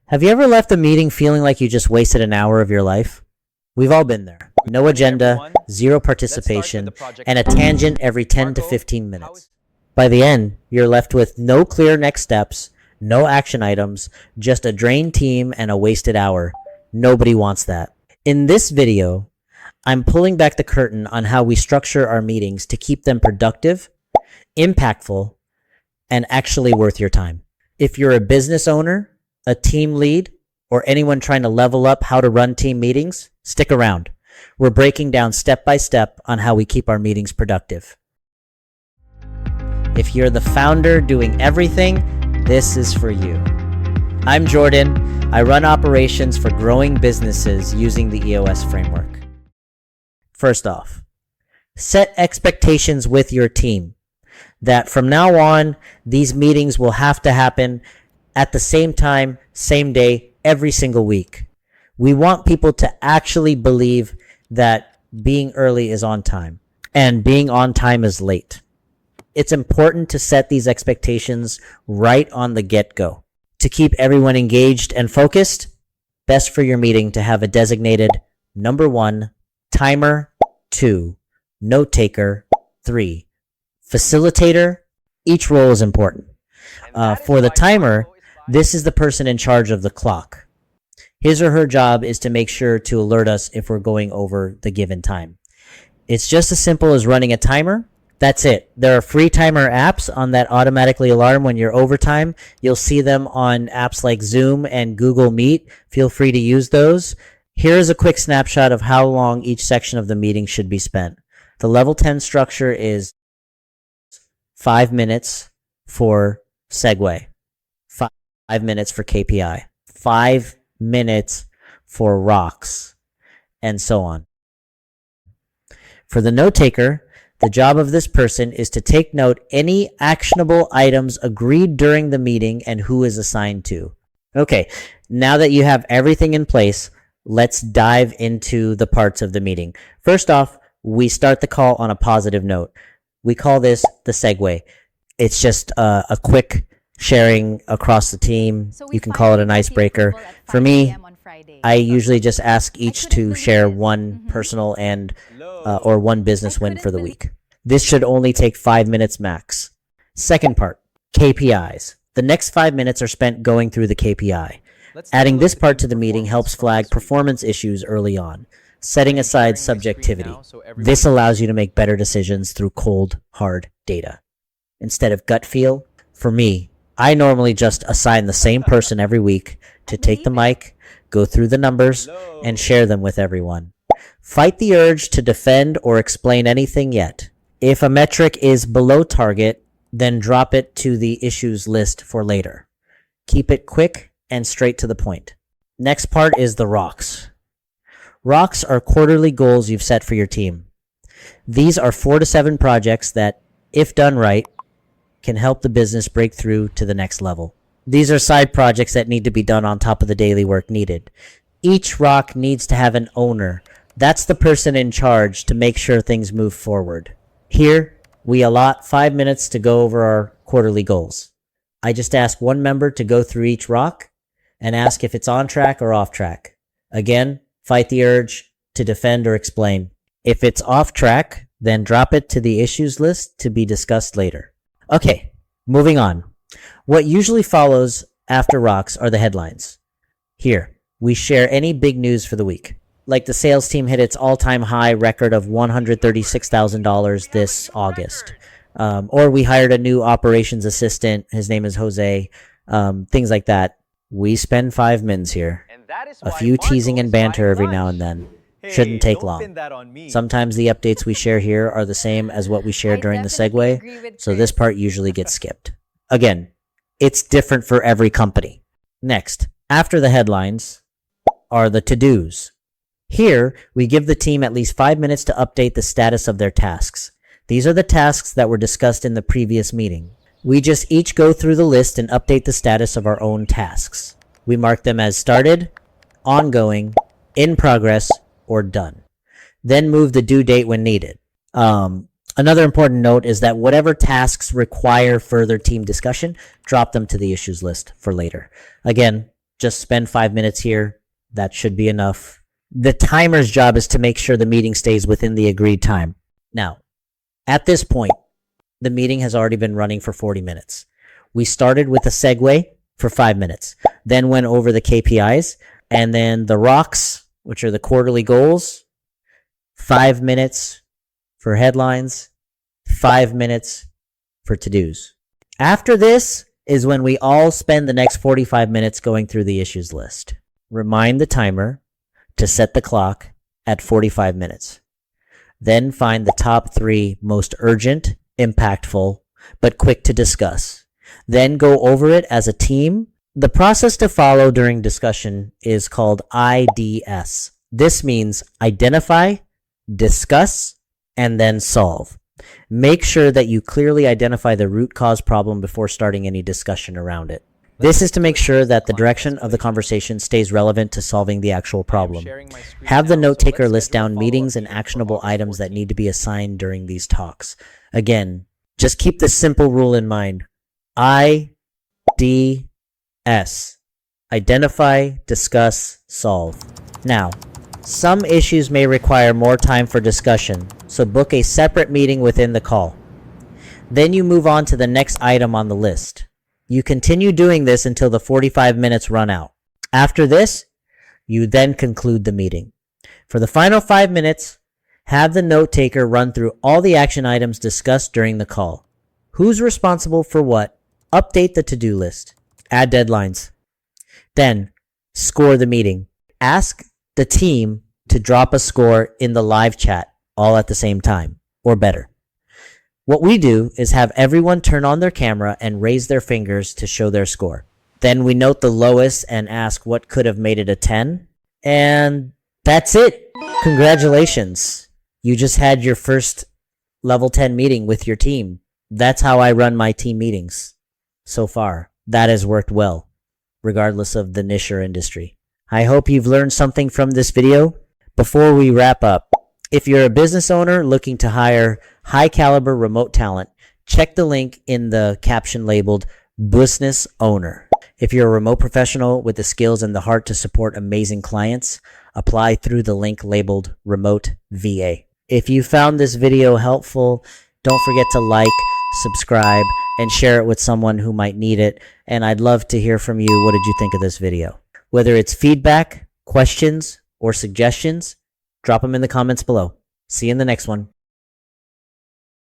Have you ever left a meeting feeling like you just wasted an hour of your life? We've all been there. No agenda, zero participation, and a tangent every 10 to 15 minutes. By the end, you're left with no clear next steps, no action items, just a drained team and a wasted hour. Nobody wants that. In this video, I'm pulling back the curtain on how we structure our meetings to keep them productive, impactful, and actually worth your time. If you're a business owner, a team lead, or anyone trying to level up how to run team meetings, stick around. We're breaking down step by step on how we keep our meetings productive. If you're the founder doing everything, this is for you. I'm Jordan. I run operations for growing businesses using the EOS framework. First off, set expectations with your team that from now on, these meetings will have to happen at the same time, same day, every single week. We want people to actually believe that being early is on time and being on time is late. It's important to set these expectations right on the get-go. To keep everyone engaged and focused, best for your meeting to have a designated number 1, timer, 2, note taker, 3, facilitator. Each role is important. For the timer, this is the person in charge of the clock. His or her job is to make sure to alert us if we're going over the given time. It's just as simple as running a timer. That's it. There are free timer apps on that automatically alarm when you're over time. You'll see them on apps like Zoom and Google Meet. Feel free to use those. Here's a quick snapshot of how long each section of the meeting should be spent. The level 10 structure is 5 minutes for Segue, 5 minutes for KPI, 5 minutes for rocks, and so on. For the note taker, the job of this person is to take note any actionable items agreed during the meeting and who is assigned to. Okay, now that you have everything in place, let's dive into the parts of the meeting. First off, we start the call on a positive note. We call this the segue. It's just a quick sharing across the team. You can call it an icebreaker. For me, I usually just ask each to share one personal and or one business win for the week. This should only take 5 minutes max. Second part, KPIs. The next 5 minutes are spent going through the KPI. Adding this part to the meeting helps flag performance issues early on, setting aside subjectivity. This allows you to make better decisions through cold, hard data. Instead of gut feel, for me, I normally just assign the same person every week to take the mic, go through the numbers, and share them with everyone. Fight the urge to defend or explain anything yet. If a metric is below target, then drop it to the issues list for later. Keep it quick and straight to the point. Next part is the rocks. Rocks are quarterly goals you've set for your team. These are 4 to 7 projects that, if done right, can help the business break through to the next level. These are side projects that need to be done on top of the daily work needed. Each rock needs to have an owner. That's the person in charge to make sure things move forward. Here, we allot 5 minutes to go over our quarterly goals. I just ask one member to go through each rock and ask if it's on track or off track. Again, fight the urge to defend or explain. If it's off track, then drop it to the issues list to be discussed later. Okay, moving on. What usually follows after rocks are the headlines. Here, we share any big news for the week. Like the sales team hit its all-time high record of $136,000 this August. Or we hired a new operations assistant. His name is Jose. Things like that. We spend 5 minutes here. A few teasing and banter every now and then. Shouldn't take long. Sometimes the updates we share here are the same as what we share during the segue, so this part usually gets skipped. Again, it's different for every company. Next, after the headlines are the to-dos. Here, we give the team at least 5 minutes to update the status of their tasks. These are the tasks that were discussed in the previous meeting. We just each go through the list and update the status of our own tasks. We mark them as started, ongoing, in progress, or done. Then move the due date when needed. Another important note is that whatever tasks require further team discussion, drop them to the issues list for later. Again, just spend 5 minutes here. That should be enough. The timer's job is to make sure the meeting stays within the agreed time. Now, at this point, the meeting has already been running for 40 minutes. We started with a segue for 5 minutes, then went over the KPIs, and then the rocks, which are the quarterly goals, 5 minutes for headlines, 5 minutes for to-dos. After this is when we all spend the next 45 minutes going through the issues list. Remind the timer to set the clock at 45 minutes. Then find the top 3 most urgent, impactful, but quick to discuss. Then go over it as a team. The process to follow during discussion is called IDS. This means identify, discuss, and then solve. Make sure that you clearly identify the root cause problem before starting any discussion around it. This is to make sure that the direction of the conversation stays relevant to solving the actual problem. Have the note taker list down meetings and actionable items that need to be assigned during these talks. Again, just keep this simple rule in mind. IDS. Identify, discuss, solve. Now, some issues may require more time for discussion, so book a separate meeting within the call. Then you move on to the next item on the list. You continue doing this until the 45 minutes run out. After this, you then conclude the meeting. For the final 5 minutes, have the note taker run through all the action items discussed during the call. Who's responsible for what? Update the to-do list. Add deadlines. Then, score the meeting. Ask the team to drop a score in the live chat all at the same time, or better. What we do is have everyone turn on their camera and raise their fingers to show their score. Then we note the lowest and ask what could have made it a 10. And that's it. Congratulations. You just had your first level 10 meeting with your team. That's how I run my team meetings so far. That has worked well, regardless of the niche or industry. I hope you've learned something from this video. Before we wrap up, if you're a business owner looking to hire high caliber remote talent, check the link in the caption labeled Business Owner. If you're a remote professional with the skills and the heart to support amazing clients, apply through the link labeled Remote VA. If you found this video helpful, don't forget to like, subscribe, and share it with someone who might need it. And I'd love to hear from you. What did you think of this video? Whether it's feedback, questions, or suggestions, drop them in the comments below. See you in the next one.